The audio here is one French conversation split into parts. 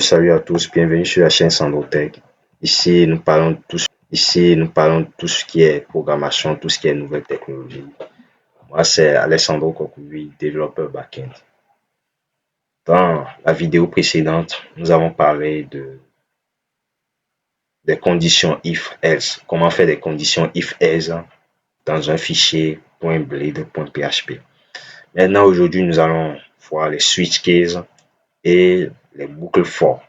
Salut à tous, bienvenue sur la chaîne Sandrotech. Ici, nous parlons de tout ce qui est programmation, tout ce qui est nouvelles technologies. Moi, c'est Alessandro Kokoui, développeur backend. Dans la vidéo précédente, nous avons parlé des conditions if-else, comment faire des conditions if-else dans un fichier .blade.php. Maintenant, aujourd'hui, nous allons voir les switch cases et les boucles for.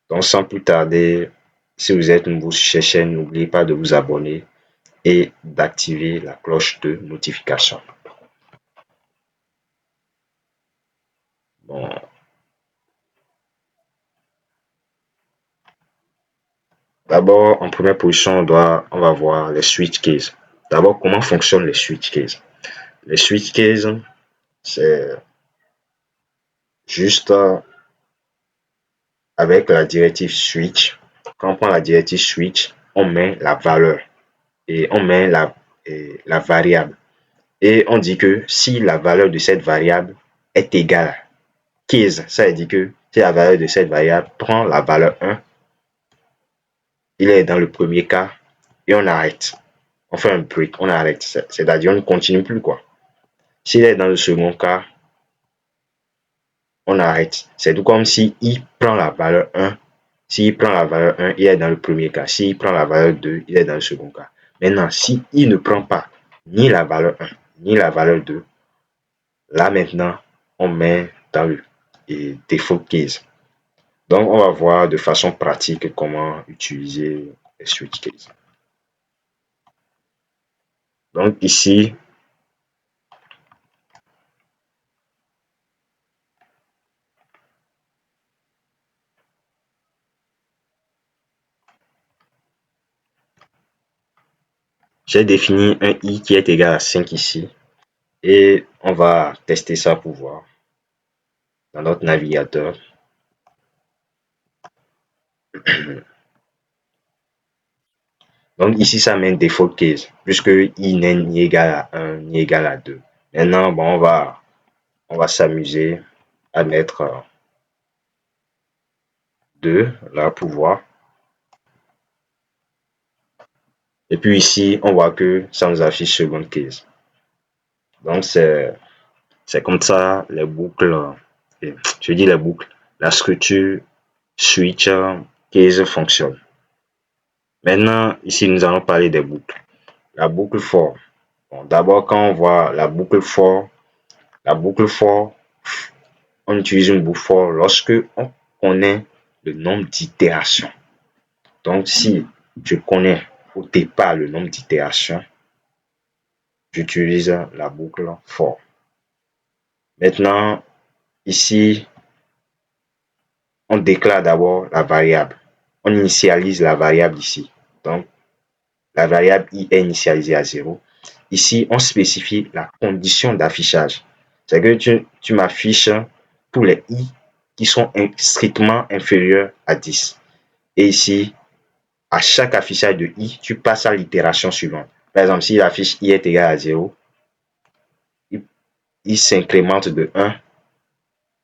Donc, sans plus tarder, si vous êtes nouveau sur cette chaîne, n'oubliez pas de vous abonner et d'activer la cloche de notification. Bon. D'abord, en première position, on va voir les switch cases. D'abord, comment fonctionnent les switch cases? Les switch cases, c'est juste avec la directive switch. Quand on prend la directive switch, on met la valeur et on met la variable. Et on dit que si la valeur de cette variable est égale à case, ça veut dire que si la valeur de cette variable prend la valeur 1, il est dans le premier cas et on arrête. On fait un break, on arrête. C'est-à-dire on ne continue plus quoi. S'il est dans le second cas, on arrête. C'est tout comme si il prend la valeur 1. S'il prend la valeur 1, il est dans le premier cas. S'il prend la valeur 2, il est dans le second cas. Maintenant, s'il ne prend pas ni la valeur 1, ni la valeur 2, là maintenant, on met dans le default case. Donc, on va voir de façon pratique comment utiliser les switch cases. Donc, ici, j'ai défini un i qui est égal à 5 ici. Et on va tester ça pour voir dans notre navigateur. Donc ici, ça met default case, puisque i n'est ni égal à 1 ni égal à 2. Maintenant, bon, on va s'amuser à mettre 2 là pour voir. Et puis ici, on voit que ça nous affiche second case. Donc c'est comme ça les boucles, je dis les boucles, la structure switch case fonctionne. Maintenant, ici, nous allons parler des boucles. La boucle for. Bon, d'abord, quand on voit la boucle for, on utilise une boucle for lorsque on connaît le nombre d'itérations. Donc, si je connais au départ le nombre d'itérations, j'utilise la boucle for. Maintenant, ici, on déclare d'abord la variable. On initialise la variable ici. Donc, la variable i est initialisée à 0. Ici, on spécifie la condition d'affichage. C'est que tu m'affiches tous les i qui sont strictement inférieurs à 10. Et ici, à chaque affichage de i, tu passes à l'itération suivante. Par exemple, s'il affiche i est égal à 0, il s'incrémente de 1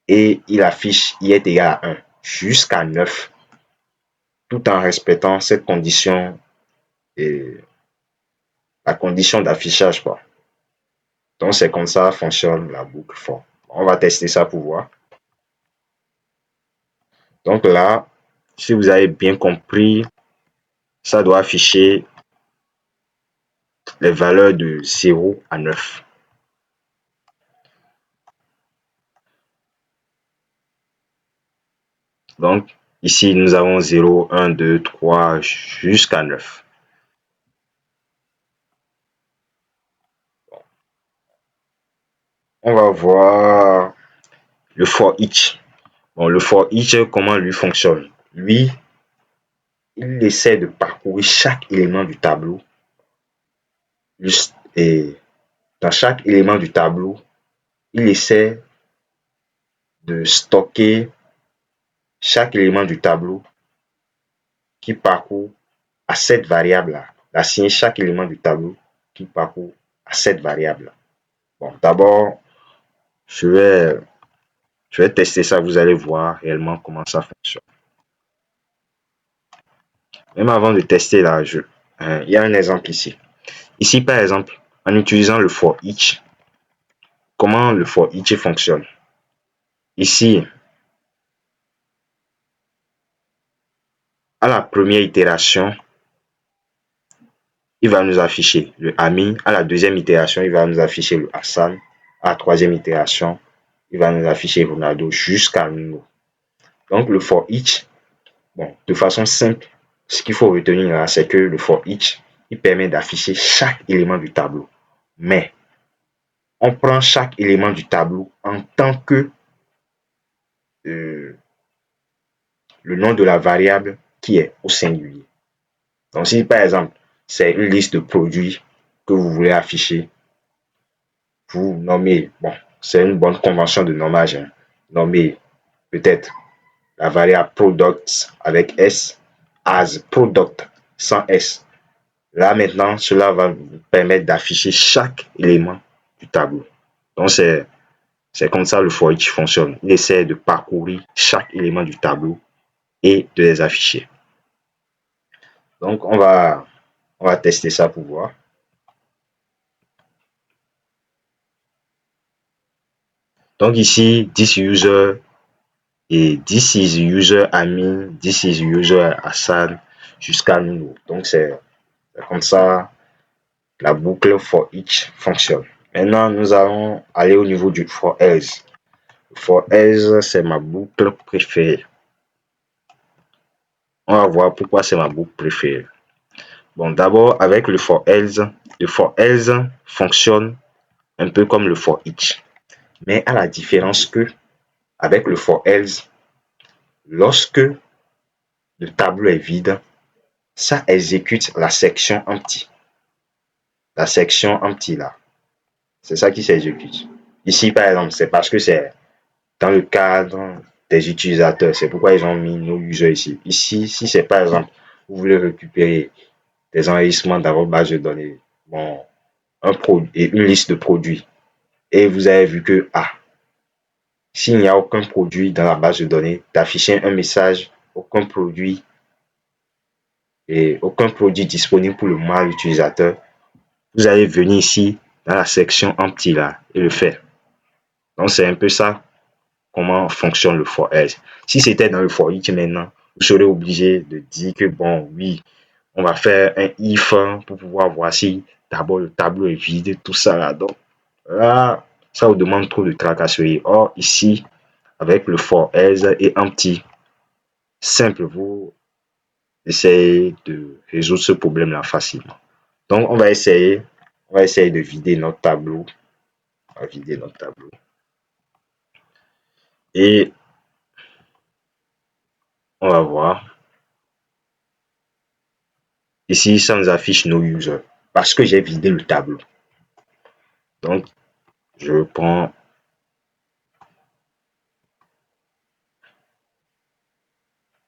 et il affiche i est égal à 1 jusqu'à 9, tout en respectant cette condition et la condition d'affichage, quoi. Donc, c'est comme ça fonctionne la boucle for. On va tester ça pour voir. Donc là, si vous avez bien compris, ça doit afficher les valeurs de 0 à 9. Donc, ici, nous avons 0, 1, 2, 3, jusqu'à 9. On va voir le for each. Bon, le for each, comment lui fonctionne? Lui, il essaie de parcourir chaque élément du tableau. Et dans chaque élément du tableau, il essaie de stocker chaque élément du tableau qui parcourt à cette variable-là. D'assigner chaque élément du tableau qui parcourt à cette variable-là. Bon, d'abord, je vais Je vais tester ça, vous allez voir réellement comment ça fonctionne. Même avant de tester là, il y a un exemple ici. Ici, par exemple, en utilisant le for each, comment le for each fonctionne? Ici, à la première itération, il va nous afficher le Ami. À la deuxième itération, il va nous afficher le Hassan. À la troisième itération, il va nous afficher Ronaldo jusqu'à nous. Donc, le for each, bon, de façon simple, ce qu'il faut retenir là, c'est que le for each, il permet d'afficher chaque élément du tableau. Mais, on prend chaque élément du tableau en tant que euh, le nom de la variable qui est au singulier. Donc, si par exemple, c'est une liste de produits que vous voulez afficher, vous nommez, bon, c'est une bonne convention de nommage, hein, nommez peut-être la variable products avec S as product sans S. Là maintenant, cela va vous permettre d'afficher chaque élément du tableau. Donc c'est comme ça le for each fonctionne. Il essaie de parcourir chaque élément du tableau et de les afficher. Donc on va tester ça pour voir. Donc ici, this user et this is user Amin, this is user Hassan jusqu'à nous. Donc c'est comme ça la boucle for each fonctionne. Maintenant, nous allons aller au niveau du for else. For else, c'est ma boucle préférée. On va voir pourquoi c'est ma boucle préférée. Bon, d'abord, avec le for else fonctionne un peu comme le for each. Mais à la différence que, avec le for else, lorsque le tableau est vide, ça exécute la section empty. La section empty là. C'est ça qui s'exécute. Ici, par exemple, c'est parce que c'est dans le cadre des utilisateurs. C'est pourquoi ils ont mis nos users ici. Ici, si c'est par exemple, vous voulez récupérer des enregistrements dans votre base de données, bon, un produit et une liste de produits, et vous avez vu que, s'il n'y a aucun produit dans la base de données, d'afficher un message, aucun produit disponible pour le moment l'utilisateur, vous allez venir ici dans la section empty là et le faire. Donc c'est un peu ça comment fonctionne le for else. Si c'était dans le for each maintenant, vous serez obligé de dire que bon, oui, on va faire un if pour pouvoir voir si d'abord le tableau est vide, tout ça là. Donc là, ça vous demande trop de tracasserie. Or, ici, avec le for else et empty, simple, vous essayez de résoudre ce problème-là facilement. Donc, on va essayer de vider notre tableau. On va vider notre tableau. Et on va voir. Ici, ça nous affiche nos users parce que j'ai vidé le tableau. Donc, je prends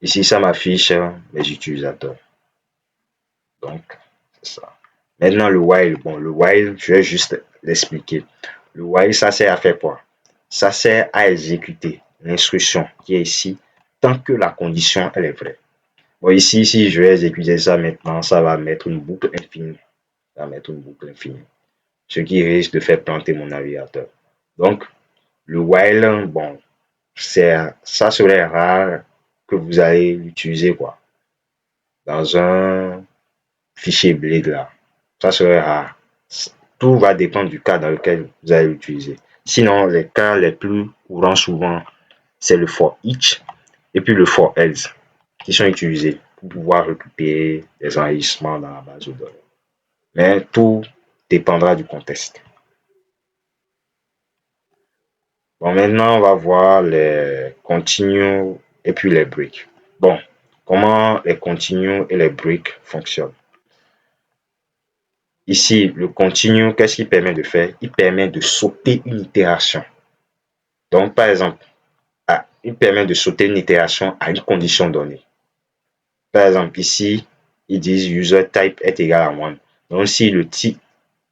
ici, ça m'affiche les utilisateurs. Donc, c'est ça. Maintenant, le while. Bon, le while, je vais juste l'expliquer. Le while, ça sert à faire quoi? Ça sert à exécuter l'instruction qui est ici tant que la condition elle est vraie. Bon, ici, si je vais exécuter ça maintenant, ça va mettre une boucle infinie. Ça va mettre une boucle infinie. Ce qui risque de faire planter mon navigateur. Donc, le while, bon, ça serait rare que vous allez l'utiliser quoi dans un fichier Blade là. Ça serait rare. Tout va dépendre du cas dans lequel vous allez l'utiliser. Sinon, les cas les plus courants souvent, c'est le for each et puis le for else qui sont utilisés pour pouvoir récupérer des enregistrements dans la base de données. Mais tout dépendra du contexte. Bon, maintenant, on va voir les continues et puis les breaks. Bon, comment les continues et les breaks fonctionnent. Ici, le continue, qu'est-ce qu'il permet de faire? Il permet de sauter une itération. Donc, par exemple, il permet de sauter une itération à une condition donnée. Par exemple, ici, ils disent user type est égal à 1. Donc, si le type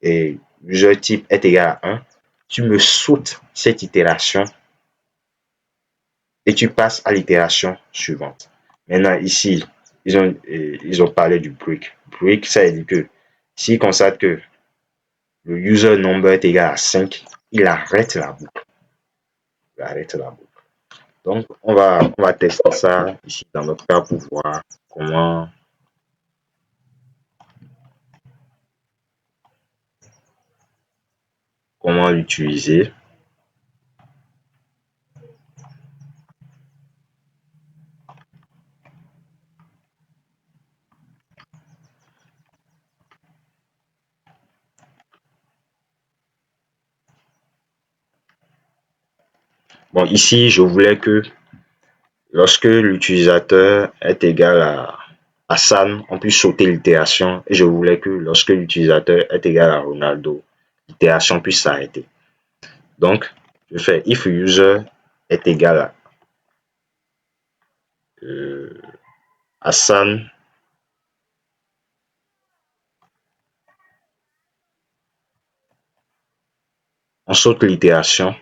et user type est égal à 1, tu me sautes cette itération et tu passes à l'itération suivante. Maintenant, ici, ils ont parlé du break. Break, ça veut dire que s'il constate que le user number est égal à 5, il arrête la boucle. Il arrête la boucle. Donc, on va tester ça ici dans notre cas pour voir comment, comment l'utiliser. Bon, ici, je voulais que lorsque l'utilisateur est égal à San, on puisse sauter l'itération. Et je voulais que lorsque l'utilisateur est égal à Ronaldo, l'itération puisse s'arrêter. Donc, je fais if user est égal à San, on saute l'itération.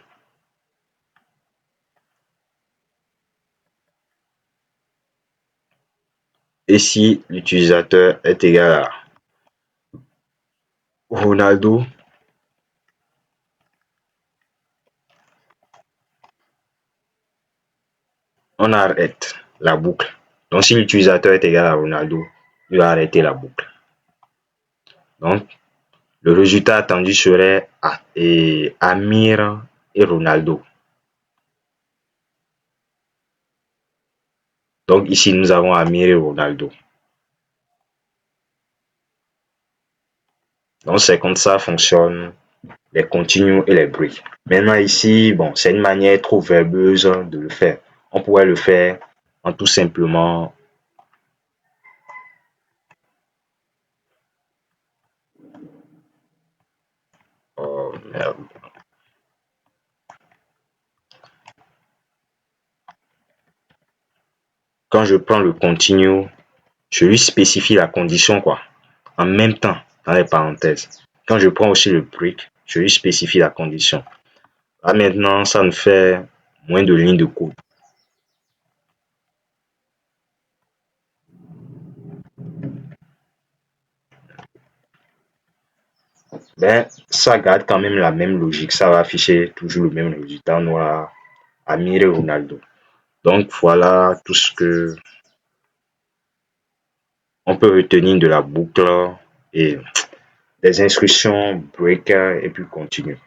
Et si l'utilisateur est égal à Ronaldo, on arrête la boucle. Donc, si l'utilisateur est égal à Ronaldo, il va arrêter la boucle. Donc, le résultat attendu serait Amir et Ronaldo. Donc, ici, nous avons Amir et Ronaldo. Donc, c'est comme ça fonctionnent les continues et les breaks. Maintenant, ici, bon, c'est une manière trop verbeuse de le faire. On pourrait le faire en tout simplement euh, quand je prends le continue, je lui spécifie la condition, quoi, en même temps, dans les parenthèses. Quand je prends aussi le break, je lui spécifie la condition. Là, maintenant, ça nous fait moins de lignes de code. Ben, ça garde quand même la même logique. Ça va afficher toujours le même résultat. On aura Amir et Ronaldo. Donc, voilà tout ce que on peut retenir de la boucle et des instructions break et puis continue.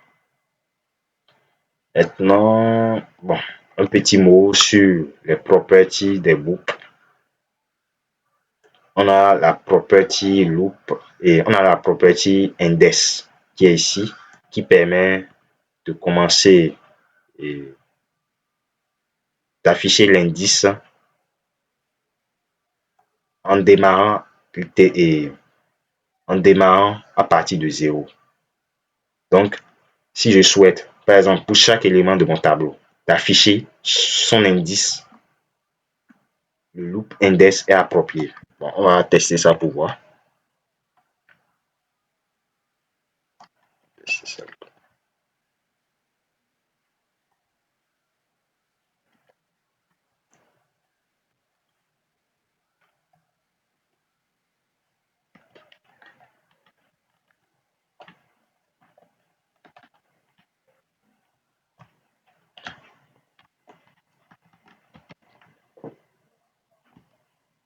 Maintenant, bon, un petit mot sur les properties des boucles. On a la property loop et on a la property index qui est ici, qui permet de commencer et d'afficher l'indice en démarrant et en démarrant à partir de 0. Donc, si je souhaite, par exemple, pour chaque élément de mon tableau, d'afficher son indice, le loop index est approprié. Bon, on va tester ça pour voir.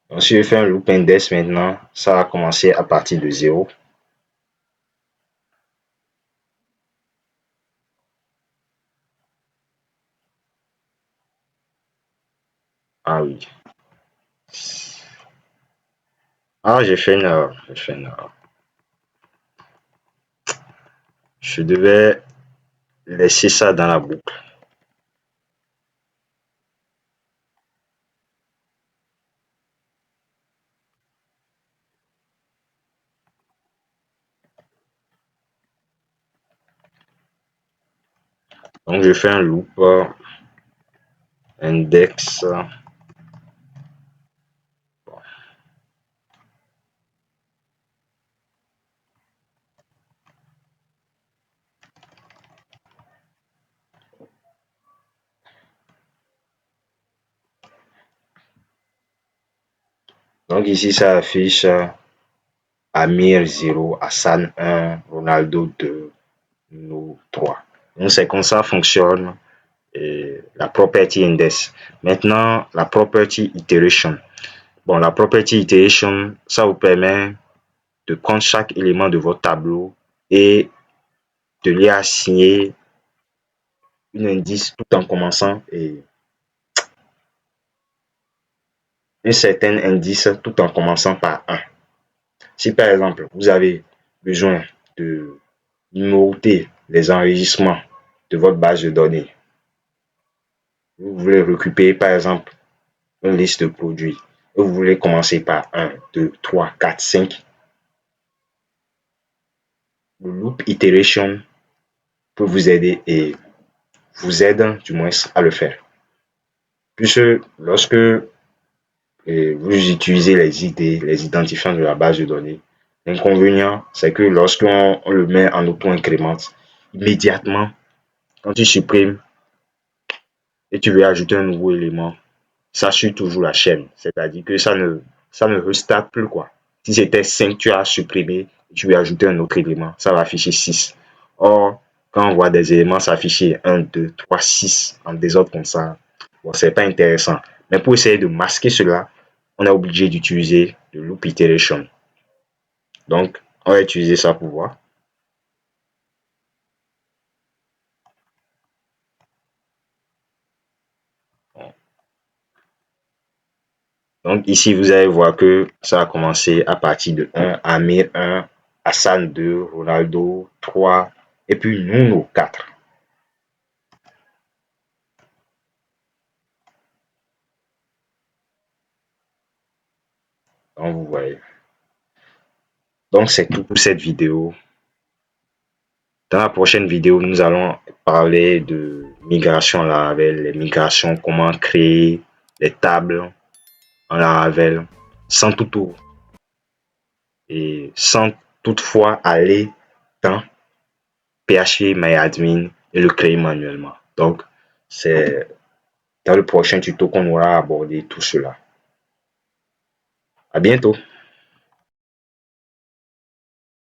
Donc, si je fais un loop index maintenant, ça va commencer à partir de 0. Ah oui. Ah, j'ai fait une erreur. J'ai fait une erreur. Je devais laisser ça dans la boucle. Donc, je fais un loop index. Donc ici, ça affiche Amir 0, Hassan 1, Ronaldo 2, nous 3. Donc c'est comme ça fonctionne la property index. Maintenant, la property iteration. Bon, la property iteration, ça vous permet de prendre chaque élément de votre tableau et de lui assigner un indice tout en commençant et un certain indice tout en commençant par 1. Si par exemple, vous avez besoin de numéroter les enregistrements de votre base de données, vous voulez récupérer par exemple une liste de produits et vous voulez commencer par 1, 2, 3, 4, 5, le loop iteration peut vous aider et vous aide du moins à le faire. Puisque lorsque vous utilisez les idées, les identifiants de la base de données, l'inconvénient, c'est que lorsqu'on le met en auto-incrémente, immédiatement, quand tu supprimes et tu veux ajouter un nouveau élément, ça suit toujours la chaîne. C'est-à-dire que ça ne restart plus, quoi. Si c'était 5, tu as supprimé, tu veux ajouter un autre élément, ça va afficher 6. Or, quand on voit des éléments s'afficher 1, 2, 3, 6 en désordre comme ça, bon, c'est pas intéressant. Mais pour essayer de masquer cela, on est obligé d'utiliser le loop iteration. Donc, on va utiliser ça pour voir. Donc ici, vous allez voir que ça a commencé à partir de 1, Amir 1, Hassan 2, Ronaldo 3, et puis Nuno 4. Donc vous voyez. Donc c'est tout pour cette vidéo. Dans la prochaine vidéo, nous allons parler de migration en Laravel, les migrations, comment créer les tables en Laravel sans tout tour et sans toutefois aller dans phpMyAdmin et le créer manuellement. Donc, c'est dans le prochain tuto qu'on aura abordé tout cela. À bientôt.